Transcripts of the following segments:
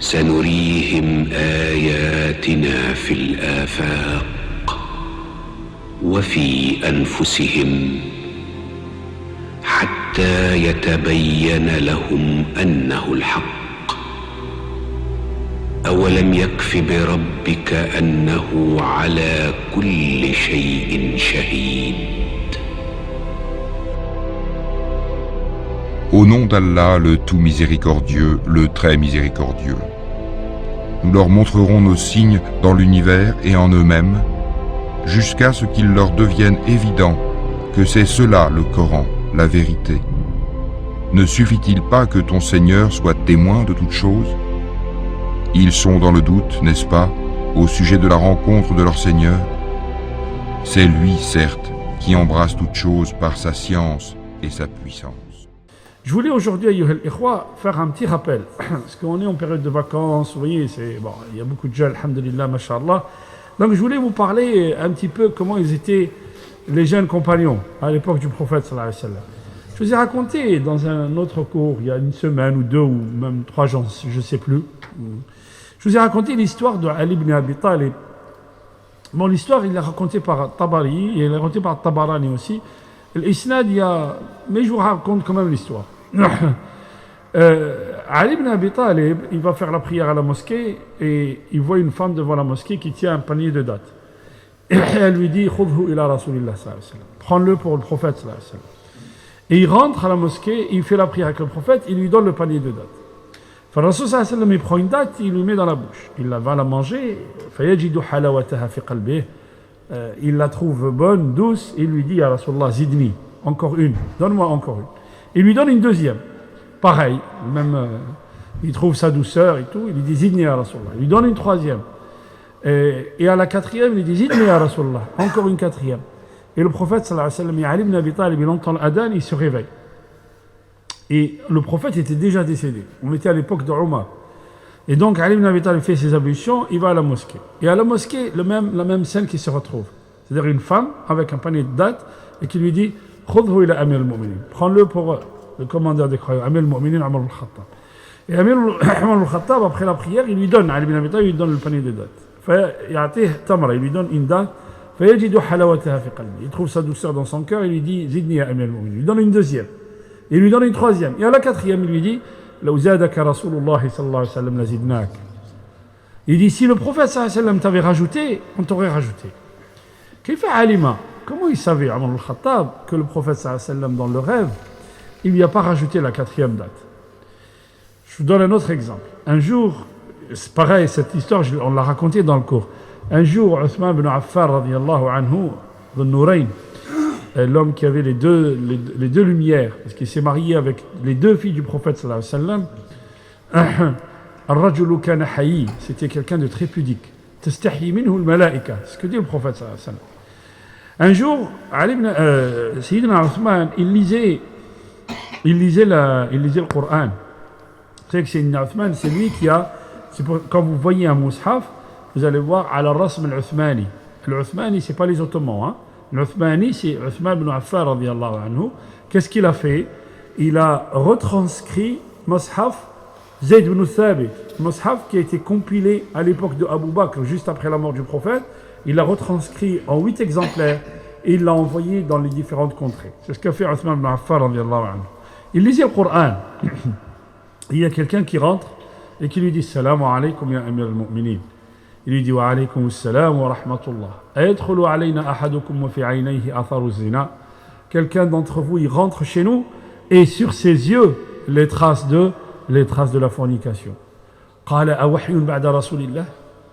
سنريهم آياتنا في الآفاق وفي أنفسهم حتى يتبين لهم أنه الحق أولم يكف بربك أنه على كل شيء شهيد. Au nom d'Allah, le tout miséricordieux, le très miséricordieux. Nous leur montrerons nos signes dans l'univers et en eux-mêmes, jusqu'à ce qu'il leur devienne évident que c'est cela le Coran, la vérité. Ne suffit-il pas que ton Seigneur soit témoin de toutes choses? Ils sont dans le doute, n'est-ce pas, au sujet de la rencontre de leur Seigneur? C'est lui, certes, qui embrasse toutes choses par sa science et sa puissance. Je voulais aujourd'hui, Ayyuha al-Ikhwa, faire un petit rappel, parce qu'on est en période de vacances, vous voyez, il y a beaucoup de jeunes, alhamdulillah, mashallah. Donc je voulais vous parler un petit peu comment ils étaient les jeunes compagnons à l'époque du prophète sallallahu alayhi wa sallam. Je vous ai raconté dans un autre cours, il y a une semaine ou deux, ou même 3 jours, je ne sais plus. Je vous ai raconté l'histoire de Ali ibn Abi Talib. Bon, l'histoire, il est raconté par Tabari, et il est raconté par Tabarani aussi. L'isnad, mais je vous raconte quand même l'histoire. Ali ibn Abi Talib, il va faire la prière à la mosquée et il voit une femme devant la mosquée qui tient un panier de dattes. Et elle lui dit Khudhu ila Rasulillah sallallahu alayhi wa sallam. Prends-le pour le prophète sallallahu alayhi wa sallam. Et il rentre à la mosquée, il fait la prière avec le prophète, il lui donne le panier de dattes. Le Rasul sallallahu alayhi wa sallam, il prend une date, il lui met dans la bouche. Il va la manger. Fayajidu halawataha fi qalbih. Il la trouve bonne, douce, et il lui dit à Rasulullah Zidni, encore une, donne-moi encore une. Il lui donne une deuxième. Pareil, même il trouve sa douceur et tout, il lui dit Zidni ya Rasulullah. Il lui donne une troisième. Et à la quatrième, il lui dit Zidni ya Rasulullah. Encore une quatrième. Et le prophète sallallahu alayhi wa sallam, Ali ibn Abi Talib, il entend l'adhan, il se réveille. Et le prophète était déjà décédé. On était à l'époque de Omar. Et donc Ali ibn Abi Talib fait ses ablutions, il va à la mosquée. Et à la mosquée, la même scène qui se retrouve. C'est-à-dire une femme avec un panier de dattes et qui lui dit Khudhu ila Amir al-Mu'minin. Prends-le pour le commandeur des croyants, Amir al-Mu'minin, Amr al-Khattab. Et Amir al-Khattab, après la prière, il lui donne, Ali ibn Abi Talib, il lui donne le panier de dattes. Il lui donne une date. Il trouve sa douceur dans son cœur, il lui dit Zidni ya Amir al-Mu'minin. Il lui donne une deuxième. Il lui donne une troisième. Et à la quatrième, il lui dit لو زادك رسول الله صلى الله عليه وسلم لزدناك. Il dit si le prophète sallallahu alayhi wa sallam t'avait rajouté, on t'aurait rajouté. كيف علم? Comment il savait, Omar al-Khattab, que le prophète sallallahu alayhi wa sallam dans le rêve, il lui a pas rajouté la quatrième date? Je vous donne un autre exemple. Un jour, c'est pareil, cette histoire, on l'a racontée dans le cours. Un jour, Uthman ibn Affan radiyallahu anhu, le Nourayn, l'homme qui avait les deux lumières, parce qu'il s'est marié avec les 2 filles du prophète sallallahu alayhi wa sallam. Ar-rajulu kana hayy, c'était quelqu'un de très pudique. Tastahi minhu al-malaika, c'est ce que dit le prophète sallallahu alayhi wa sallam. Un jour, Sayyidina Uthman, il lisait le Coran. Vous savez que Sayyidina Uthman, c'est lui qui a, quand vous voyez un mushaf, vous allez voir ala rasm al-Uthmani. L'Uthmani, c'est pas les Ottomans, hein. L'Uthmani, c'est Uthman ibn Affan radiyallahu anhu. Qu'est-ce qu'il a fait? Il a retranscrit Mushaf Zayd ibn Thabit, Mushaf qui a été compilé à l'époque de Abu Bakr, juste après la mort du prophète. Il l'a retranscrit en 8 exemplaires et il l'a envoyé dans les différentes contrées. C'est ce qu'a fait Uthman ibn Affan radiyallahu anhu. Il lisait le Coran. Il y a quelqu'un qui rentre et qui lui dit Salam alaykum ya Amir al-Mu'minin. Il lui dit Wa alaykum assalam wa rahmatullah. Ayadkhulu alayna ahadukum wa fi aynayhi atharu zina. Quelqu'un d'entre vous, il rentre chez nous et sur ses yeux, les traces de la fornication. Qala awahyun ba'da rasulillah.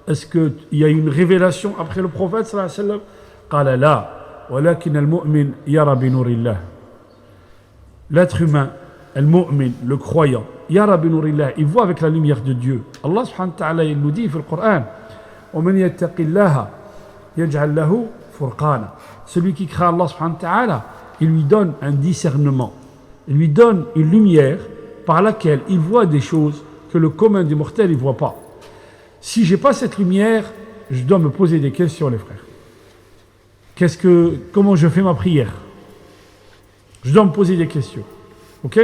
Est-ce qu'il y a une révélation après le prophète sallallahu alayhi wa sallam? Qala la, walakin al-mu'min yara bi nurillah. L'être humain, al-mu'min, le croyant, yara bi nurillah, il voit avec la lumière de Dieu. Allah subhanahu wa ta'ala, il nous dit dans le Coran وَمَنْ يَتَّقِ اللَّهَ يَجْعَلْ لَهُ فُرْقَانًا. Celui qui craint Allah subhanahu wa ta'ala, il lui donne un discernement, il lui donne une lumière par laquelle il voit des choses que le commun des mortels ne voit pas. Si je n'ai pas cette lumière, je dois me poser des questions, les frères. Comment je fais ma prière? Je dois me poser des questions. Ok?